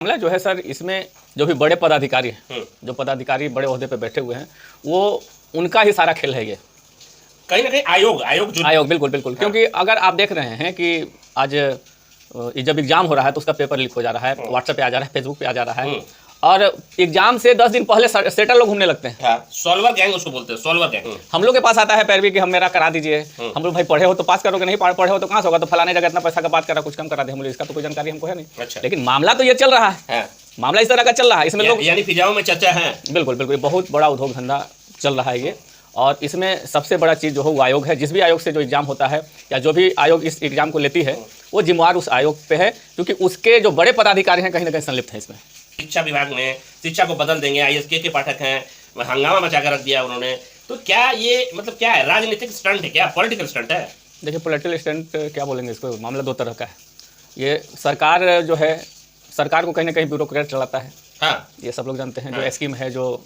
मामला जो है सर, इसमें जो भी बड़े पदाधिकारी हैं, जो पदाधिकारी बड़े ओहदे पे बैठे हुए हैं, वो उनका ही सारा खेल है ये। कहीं ना कहीं आयोग बिल्कुल बिल्कुल। हाँ। क्योंकि अगर आप देख रहे हैं कि आज जब एग्जाम हो रहा है तो उसका पेपर लीक हो जा रहा है, व्हाट्सएप पे आ जा रहा है, फेसबुक पे आ जा रहा है, और एग्जाम से 10 दिन पहले सेटर लोग घूमने लगते हैं। सॉल्वर गैंग उसको बोलते हैं, सॉल्वर गैंग। हम लोग के पास आता है पैरवी कि हम मेरा करा दीजिए। हम लोग भाई पढ़े हो तो पास करोगे, नहीं पढ़े हो तो कहाँ से होगा, तो फलाने जगह इतना पैसा का बात करा, कुछ कम करा दे। हम लोग इसका तो कोई जानकारी हमको है नहीं। अच्छा। लेकिन मामला तो ये चल रहा है, मामला इस तरह का चल रहा है। इसमें लोग यानी फिजाओं में चर्चा है। बिल्कुल बिल्कुल, बहुत बड़ा उद्योग धंधा चल रहा है ये। और इसमें सबसे बड़ा चीज़ जो है वो आयोग है। जिस भी आयोग से जो एग्ज़ाम होता है या जो भी आयोग इस एग्ज़ाम को लेती है, वो जिम्मेवार उस आयोग पे है, क्योंकि उसके जो बड़े पदाधिकारी हैं कहीं ना कहीं संलिप्त हैं इसमें। शिक्षा विभाग में शिक्षा को बदल देंगे, IAS के पाठक हैं, हंगामा मचा कर रख दिया उन्होंने। तो क्या ये मतलब क्या है, राजनीतिक स्टंट है क्या, पॉलिटिकल स्टंट है? देखिए, पॉलिटिकल स्टंट क्या बोलेंगे इसको, मामला दो तरह का है। ये सरकार जो है, सरकार को कहीं ना कहीं ब्यूरोक्रेट चलाता है। हाँ, ये सब लोग जानते हैं। जो स्कीम है, जो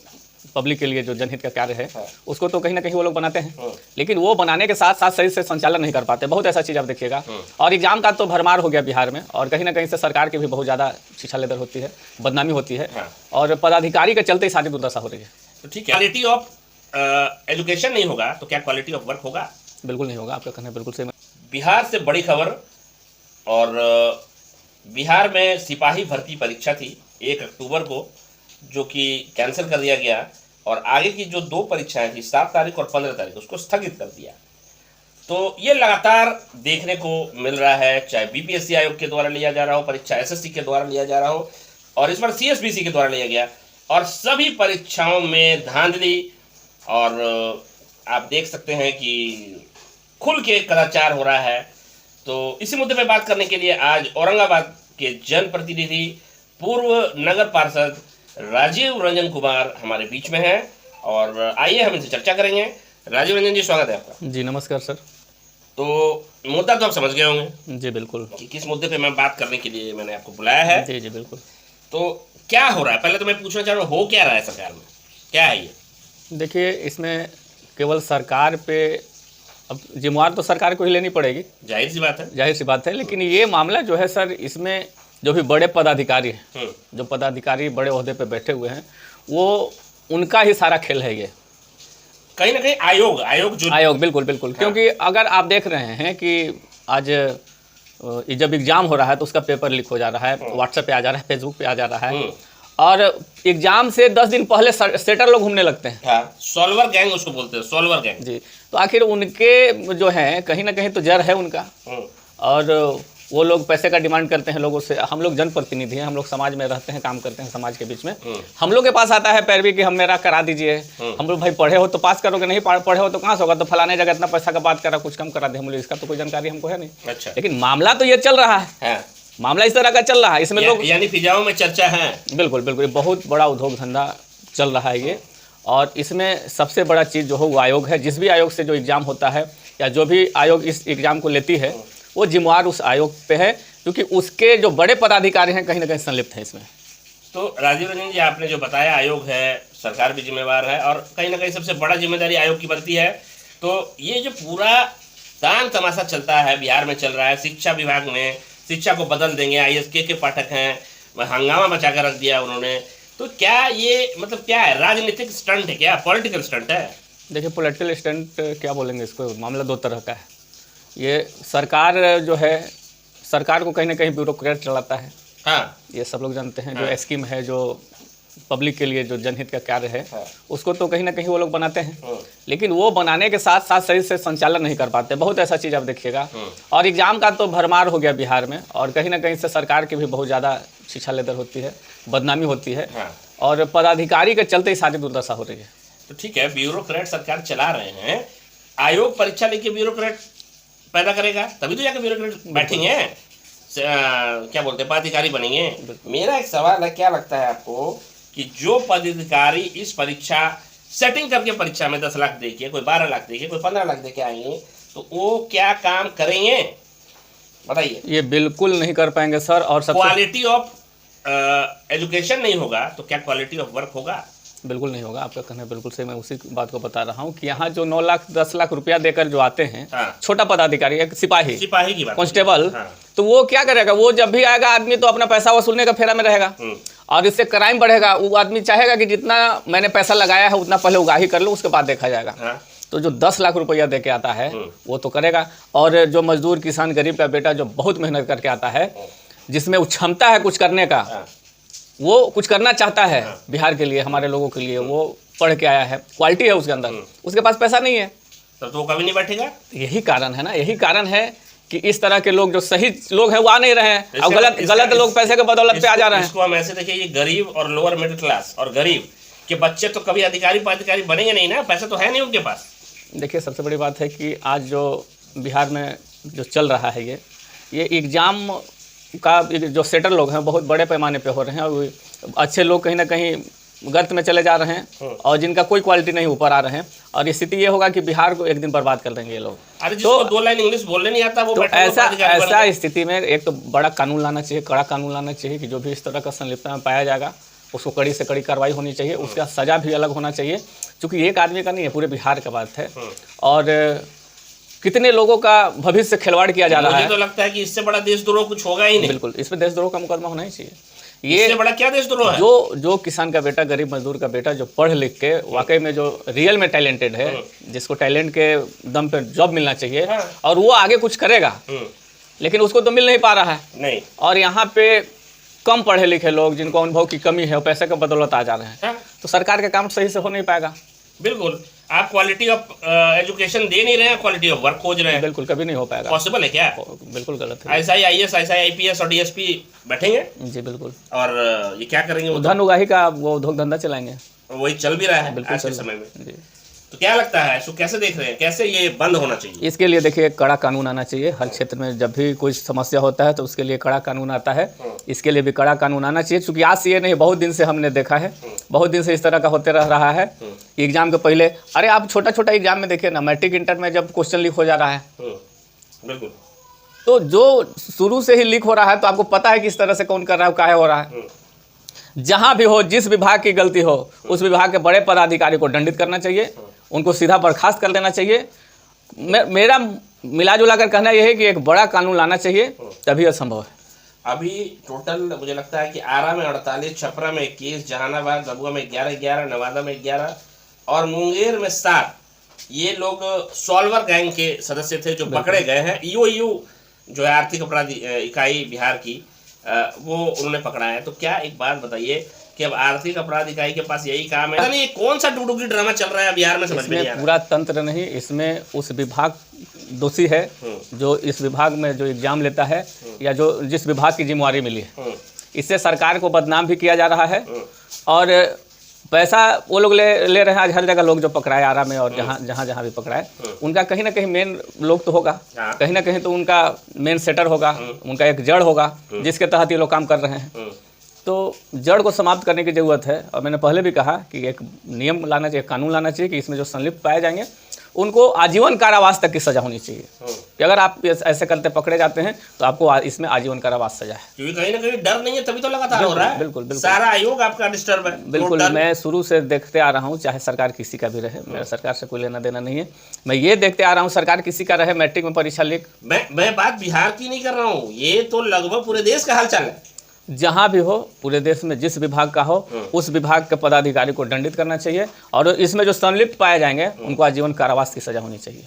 पब्लिक के लिए जो जनहित का कार्य है, उसको तो कहीं ना कहीं वो लोग बनाते हैं, लेकिन वो बनाने के साथ साथ सही से संचालन नहीं कर पाते। बहुत ऐसा चीज़ आप देखिएगा। और एग्जाम का तो भरमार हो गया बिहार में, और कहीं ना कहीं से सरकार की भी बहुत ज़्यादा शिक्षा लेदर होती है, बदनामी होती है, और पदाधिकारी के चलते ही सारी दुर्दशा हो रही है। तो ठीक है, क्वालिटी ऑफ एजुकेशन नहीं होगा तो क्या क्वालिटी ऑफ वर्क होगा? बिल्कुल नहीं होगा, आपका कहना बिल्कुल सही। बिहार से बड़ी खबर, और बिहार में सिपाही भर्ती परीक्षा थी 1 अक्टूबर को, जो कि कैंसिल कर दिया गया, और आगे की जो 2 परीक्षाएं थी 7 तारीख और 15 तारीख, उसको स्थगित कर दिया। तो ये लगातार देखने को मिल रहा है, चाहे BPSC आयोग के द्वारा लिया जा रहा हो परीक्षा, SSC के द्वारा लिया जा रहा हो, और इस बार CSBC के द्वारा लिया गया, और सभी परीक्षाओं में धांधली। और आप देख सकते हैं कि खुल के कदाचार हो रहा है। तो इसी मुद्दे पर बात करने के लिए आज औरंगाबाद के जनप्रतिनिधि, पूर्व नगर पार्षद राजीव रंजन कुमार हमारे बीच में हैं, और आइए हम इनसे चर्चा करेंगे। राजीव रंजन जी, स्वागत है आपका। जी नमस्कार सर। तो मुद्दा तो आप समझ गए होंगे जी बिल्कुल, कि किस मुद्दे पे मैं बात करने के लिए मैंने आपको बुलाया है। जी जी बिल्कुल। तो क्या हो रहा है, पहले तो मैं पूछना चाह रहा हूँ, हो क्या रहा है सरकार में, क्या है ये? देखिए, इसमें केवल सरकार पे, अब जिम्मेवार तो सरकार को ही लेनी पड़ेगी, जाहिर सी बात है, जाहिर सी बात है। लेकिन ये मामला जो है सर, इसमें जो भी बड़े पदाधिकारी हैं, जो पदाधिकारी बड़े ओहदे पे बैठे हुए हैं, वो उनका ही सारा खेल है ये। कहीं ना कहीं आयोग बिल्कुल बिल्कुल। हाँ। क्योंकि अगर आप देख रहे हैं कि आज जब एग्जाम हो रहा है तो उसका पेपर लीक हो जा रहा है, व्हाट्सएप पे आ जा रहा है, फेसबुक पे आ जा रहा है, और एग्जाम से 10 दिन पहले सेटर लोग घूमने लगते हैं। सॉल्वर गैंग उसको बोलते हैं, सॉल्वर गैंग। जी, तो आखिर उनके जो हैं कहीं ना कहीं तो जर है उनका, और वो लोग पैसे का डिमांड करते हैं लोगों से। हम लोग जनप्रतिनिधि हैं, हम लोग समाज में रहते हैं, काम करते हैं समाज के बीच में। हम लोग के पास आता है पैरवी कि हम मेरा करा दीजिए। हम लोग भाई पढ़े हो तो पास करोगे, नहीं पढ़े हो तो कहाँ से होगा, तो फलाने जगह इतना पैसा का बात करा, कुछ कम करा दे। हम लोग इसका तो कोई जानकारी हमको है नहीं। अच्छा। लेकिन मामला तो ये चल रहा है, मामला इस तरह का चल रहा है। इसमें लोग यानी फिजाओं में चर्चा है। बिल्कुल बिल्कुल, बहुत बड़ा उद्योग धंधा चल रहा है ये। और इसमें सबसे बड़ा चीज़ जो है वो आयोग है। जिस भी आयोग से जो एग्ज़ाम होता है या जो भी आयोग इस एग्ज़ाम को लेती है, वो जिम्मेवार उस आयोग पे है, क्योंकि उसके जो बड़े पदाधिकारी हैं कहीं ना कहीं संलिप्त हैं इसमें। तो राजीव रंजन जी, आपने जो बताया आयोग है, सरकार भी जिम्मेवार है, और कहीं ना कहीं सबसे बड़ा जिम्मेदारी आयोग की बनती है। तो ये जो पूरा तान तमाशा चलता है, बिहार में चल रहा है, शिक्षा विभाग में शिक्षा को बदल देंगे, IAS के पाठक हैं, हंगामा मचा कर रख दिया उन्होंने। तो क्या ये मतलब क्या है, राजनीतिक स्टंट है क्या, पॉलिटिकल स्टंट है? देखिए, पॉलिटिकल स्टंट क्या बोलेंगे इसको, मामला दो तरह का है। ये सरकार जो है, सरकार को कहीं ना कहीं ब्यूरोक्रेट चलाता है। हाँ, ये सब लोग जानते हैं। जो स्कीम है, जो पब्लिक के लिए जो जनहित का कार्य है, उसको तो कहीं ना कहीं वो लोग बनाते हैं, लेकिन वो बनाने के साथ साथ सही से संचालन नहीं कर पाते। बहुत ऐसा चीज़ आप देखिएगा। और एग्जाम का तो भरमार हो गया बिहार में, और कहीं ना कहीं से सरकार की भी बहुत ज़्यादा शिक्षा लेदर होती है, बदनामी होती है, और पदाधिकारी के चलते ही सारी दुर्दशा हो रही है। तो ठीक है, ब्यूरोक्रेट सरकार चला रहे हैं, आयोग परीक्षा लेके ब्यूरोक्रेट पैदा करेगा, तभी तो जाकर ब्यूरोक्रेट बैठेंगे, क्या बोलते हैं, पदाधिकारी बनेंगे। मेरा एक सवाल है, क्या लगता है आपको कि जो पदाधिकारी इस परीक्षा सेटिंग करके परीक्षा में 10 लाख देके, कोई 12 लाख देके, कोई 15 लाख देके आएंगे, तो वो क्या काम करेंगे, बताइए? ये बिल्कुल नहीं कर पाएंगे सर। और क्वालिटी ऑफ एजुकेशन नहीं होगा तो क्या क्वालिटी ऑफ वर्क होगा? बिल्कुल नहीं होगा, आपका कहना बिल्कुल सही। मैं उसी बात को बता रहा हूँ कि यहाँ जो 9 लाख 10 लाख रुपया देकर जो आते हैं, हाँ। छोटा पदाधिकारी, एक सिपाही की बात, कांस्टेबल, हाँ। तो वो क्या करेगा? वो जब भी आएगा आदमी तो अपना पैसा वसूलने का फेरा में रहेगा, और इससे क्राइम बढ़ेगा। वो आदमी चाहेगा कि जितना मैंने पैसा लगाया है उतना पहले उगाही कर लो, उसके बाद देखा जाएगा। हाँ। तो जो 10 लाख रुपया दे के आता है वो तो करेगा। और जो मजदूर किसान गरीब का बेटा जो बहुत मेहनत करके आता है, जिसमें वो क्षमता है कुछ करने का, वो कुछ करना चाहता है बिहार के लिए, हमारे लोगों के लिए, वो पढ़ के आया है, क्वालिटी है उसके अंदर, उसके पास पैसा नहीं है, तो वो कभी नहीं बैठेगा। यही कारण है ना, यही कारण है कि इस तरह के लोग, जो सही लोग हैं वो आ नहीं रहे हैं, और गलत लोग पैसे के बदौलत पे आ जा रहे हैं। इसको हम ऐसे देखिए, ये गरीब और लोअर मिडिल क्लास और गरीब के बच्चे तो कभी अधिकारी पदाधिकारी बनेंगे नहीं ना, पैसा तो है नहीं उनके पास। देखिए, सबसे बड़ी बात है कि आज जो बिहार में जो चल रहा है, ये एग्ज़ाम का जो सेटर लोग हैं बहुत बड़े पैमाने पे हो रहे हैं, और अच्छे लोग कहीं ना कहीं गर्त में चले जा रहे हैं, और जिनका कोई क्वालिटी नहीं ऊपर आ रहे हैं, और स्थिति ये होगा कि बिहार को एक दिन बर्बाद कर देंगे ये लोग। अरे जिसको 2 लाइन इंग्लिश बोलने नहीं आता वो तो ऐसा स्थिति में एक तो बड़ा कानून लाना चाहिए, कड़ा कानून लाना चाहिए, कि जो भी इस तरह का संलिप्तता में पाया जाएगा उसको कड़ी से कड़ी कार्रवाई होनी चाहिए, उसका सज़ा भी अलग होना चाहिए, क्योंकि एक आदमी का नहीं है, पूरे बिहार का बात है। और कितने लोगों का भविष्य खिलवाड़ किया जा रहा है। मुझे तो लगता है कि इससे बड़ा देशद्रोह कुछ होगा ही नहीं। बिल्कुल, इस पर देशद्रोह का मुकदमा होना ही चाहिए। इससे बड़ा क्या देशद्रोह है? जो किसान का बेटा, गरीब मजदूर का बेटा, जो पढ़ लिख के वाकई में जो रियल में टैलेंटेड है, जिसको टैलेंट के दम पर जॉब मिलना चाहिए, और वो आगे कुछ करेगा, लेकिन उसको तो मिल नहीं पा रहा है। नहीं। और यहाँ पे कम पढ़े लिखे लोग, जिनको अनुभव की कमी है, वो पैसे के बदौलत आ जा रहे हैं, तो सरकार का काम सही से हो नहीं पाएगा। बिल्कुल, आप क्वालिटी ऑफ एजुकेशन दे नहीं रहे हैं, क्वालिटी ऑफ वर्क खोज रहे हैं। बिल्कुल, कभी नहीं हो पाएगा। पॉसिबल है क्या? बिल्कुल गलत है। ऐसा ही IAS, ऐसा ही IPS और DSP बैठेंगे जी, बिल्कुल। और ये क्या करेंगे? धन उगाही का वो उद्योग धंधा चलाएंगे, वही चल भी रहा है आज के समय में। जी। तो क्या लगता है, इसको कैसे देख रहे हैं, कैसे ये बंद होना चाहिए? इसके लिए देखिए, कड़ा कानून आना चाहिए। हर क्षेत्र में जब भी कोई समस्या होता है तो उसके लिए कड़ा कानून आता है। इसके लिए भी कड़ा कानून आना चाहिए, क्योंकि आज से ये नहीं, बहुत दिन से हमने देखा है, बहुत दिन से इस तरह का होते रह रहा है। एग्जाम के पहले, अरे आप छोटा छोटा एग्जाम में देखिए ना, मैट्रिक इंटर में जब क्वेश्चन लीक हो जा रहा है, बिल्कुल, तो जो शुरू से ही लीक हो रहा है तो आपको पता है किस तरह से कौन कर रहा है, काहे हो रहा है। जहाँ भी हो, जिस विभाग की गलती हो, उस विभाग के बड़े पदाधिकारी को दंडित करना चाहिए, उनको सीधा बर्खास्त कर देना चाहिए। मेरा मिला जुला कर कहना यह है कि एक बड़ा कानून लाना चाहिए, तभी यह संभव है। अभी टोटल मुझे लगता है कि आरा में 48, छपरा में 21, जहानाबाद दबुआ में 11, नवादा में 11 और मुंगेर में 7 ये लोग सॉल्वर गैंग के सदस्य थे जो पकड़े गए हैं। EOU जो है आर्थिक अपराध इकाई बिहार की, वो उन्होंने पकड़ा है। तो क्या एक बात बताइए कि अब आर्थिक अपराध इकाई के पास यही काम है? नहीं, कौन सा डुडुकी ड्रामा चल रहा है बिहार में, समझ में नहीं आ रहा। पूरा तंत्र नहीं, इसमें उस विभाग दोषी है जो इस विभाग में जो एग्जाम लेता है, या जो जिस विभाग की जिम्मेवारी मिली है। इससे सरकार को बदनाम भी किया जा रहा है, और पैसा वो लोग ले रहे हैं। आज हर जगह लोग जो पकड़ाए, आरा में और जहाँ भी पकड़ाए, उनका कहीं ना कहीं मेन लोग तो होगा, कहीं ना कहीं तो उनका मेन सेटर होगा, उनका एक जड़ होगा जिसके तहत ये लोग काम कर रहे हैं। तो जड़ को समाप्त करने की ज़रूरत है। और मैंने पहले भी कहा कि एक नियम लाना चाहिए, कानून लाना चाहिए कि इसमें जो संलिप्त पाए जाएंगे उनको आजीवन कारावास तक की सज़ा होनी चाहिए। कि अगर आप ऐसे करते पकड़े जाते हैं तो आपको इसमें आजीवन कारावास सज़ा है, क्योंकि कहीं ना कहीं डर नहीं है, तभी तो लगातार हो रहा है। बिल्कुल, सारा आयोग आपका डिस्टर्ब है। बिल्कुल, मैं शुरू से देखते आ रहा हूँ, चाहे सरकार किसी का भी रहे, मेरा सरकार से कोई लेना देना नहीं है। मैं ये देखते आ रहा हूँ, सरकार किसी का रहे, मैट्रिक में परीक्षा लीक। मैं बात बिहार की नहीं कर रहा हूँ, ये तो लगभग पूरे देश का हालचाल है। जहाँ भी हो, पूरे देश में जिस विभाग का हो, उस विभाग के पदाधिकारी को दंडित करना चाहिए, और इसमें जो संलिप्त पाए जाएंगे उनको आजीवन कारावास की सजा होनी चाहिए।